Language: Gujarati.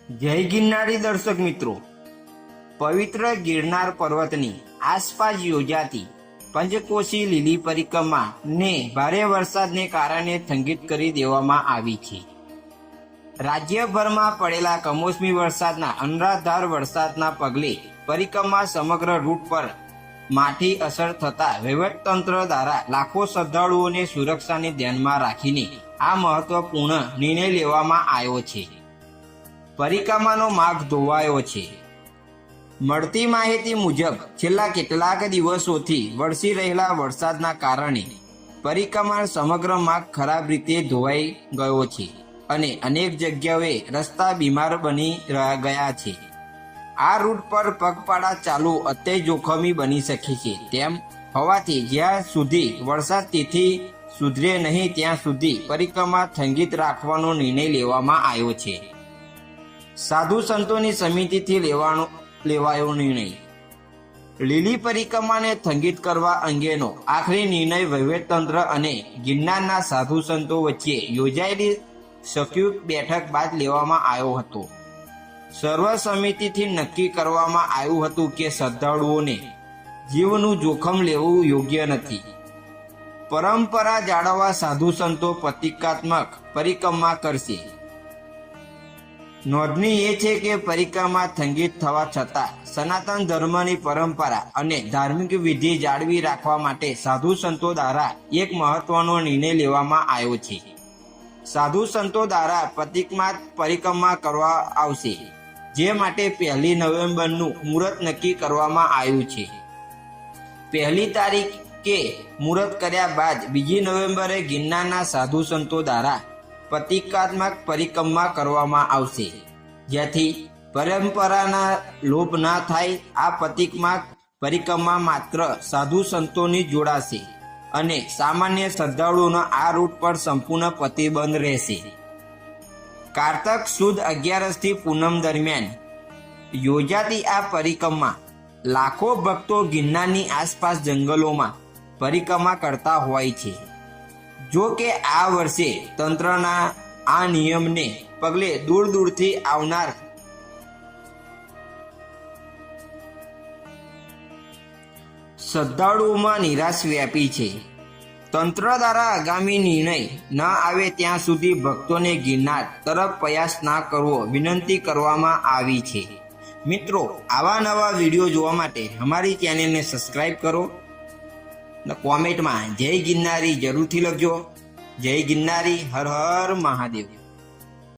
જય ગિરનારી દર્શક મિત્રો, પવિત્ર ગિરનાર પર્વતની આસપાસ યોજાતી પંચકોશી લીલી પરિક્રમા ને ભારે વરસાદને કારણે સ્થગિત કરી દેવામાં આવી છે. રાજ્યભરમાં પડેલા કમોસમી વરસાદના અનરાધાર વરસાદના પગલે પરિક્રમા સમગ્ર રૂટ પર માઠી અસર થતા વહીવટતંત્ર દ્વારા લાખો શ્રદ્ધાળુઓને સુરક્ષાને ધ્યાનમાં રાખીને આ મહત્વપૂર્ણ નિર્ણય લેવામાં આવ્યો છે. પરિક્રમાનો માર્ગ ધોવાયો છે. મળતી માહિતી મુજબ છેલ્લા કેટલાક દિવસોથી વરસી રહેલા વરસાદના કારણે પરિક્રમાનો સમગ્ર માર્ગ ખરાબ રીતે ધોવાઈ ગયો છે અને અનેક જગ્યાએ રસ્તા બીમાર બની ગયા છે. આ રૂટ પર પગપાળા ચાલવું અત્યંત જોખમી બની શકે છે. તેમ હોવાથી જ્યાં સુધી વરસાદ તિથિ સુધરે નહીં ત્યાં સુધી પરિક્રમા સ્થગિત રાખવાનો નિર્ણય લેવામાં આવ્યો છે. સાધુ સંતોની સમિતિથી લેવાયો નિર્ણય. લીલી પરિક્રમાને સ્થગિત કરવા અંગેનો આખરી નિર્ણય વહીવટતંત્ર અને ગિરનારના સાધુ સંતો વચ્ચે યોજાયેલી સંયુક્ત બેઠક બાદ લેવામાં આવ્યો હતો. સર્વસંમતિથી નક્કી કરવામાં આવ્યું હતું કે શ્રદ્ધાળુઓને જીવનું જોખમ લેવું યોગ્ય નથી. પરંપરા જાળવવા સાધુ સંતો પ્રતિકાત્મક પરિક્રમા કરશે. નોંધનીય એ છે કે પરિક્રમા સ્થગિત થવા છતાં સનાતન ધર્મની પરંપરા અને ધાર્મિક વિધિ જાળવી રાખવા માટે સાધુ સંતો દ્વારા એક મહત્વનો નિર્ણય લેવામાં આવ્યો છે. સાધુ સંતો દ્વારા પ્રતિકાત્મક પરિક્રમા કરવા આવશે, જે માટે 1 નવેમ્બરનું મુહૂર્ત નક્કી કરવામાં આવ્યું છે. 1 તારીખે મુહૂર્ત કર્યા બાદ 2 નવેમ્બરે ગિરનારના સાધુ સંતો દ્વારા પ્રતિકાત્મક પરિક્રમા કરવામાં આવશે, જેથી પરંપરાના લોપ ના થાય. આ પ્રતિકાત્મક પરિક્રમા માત્ર સાધુ સંતોની જોડાશે અને સામાન્ય શ્રદ્ધાળુઓનો આ રૂટ પર સંપૂર્ણ પ્રતિબંધ રહેશે. કારતક સુદ 11 થી પૂનમ દરમિયાન યોજાતી આ પરિક્રમા લાખો ભક્તો ગિરનારની આસપાસ જંગલોમાં પરિક્રમા કરતા હોય છે. જો કે આ વર્ષે તંત્રના આ નિયમને પગલે દૂર દૂરથી આવનાર શ્રદ્ધાળુઓમાં નિરાશ વ્યાપી છે. તંત્ર દ્વારા આગામી નિર્ણય ન આવે ત્યાં સુધી ભક્તોને ગિરનાર તરફ પ્રયાસ ના કરવો વિનંતી કરવામાં આવી છે. મિત્રો, આવા નવા વિડીયો જોવા માટે અમારી ચેનલને સબસ્ક્રાઈબ કરો. કોમેન્ટમાં જય ગિરનારી જરૂરથી લખજો. જય ગિરનારી, હર હર મહાદેવ.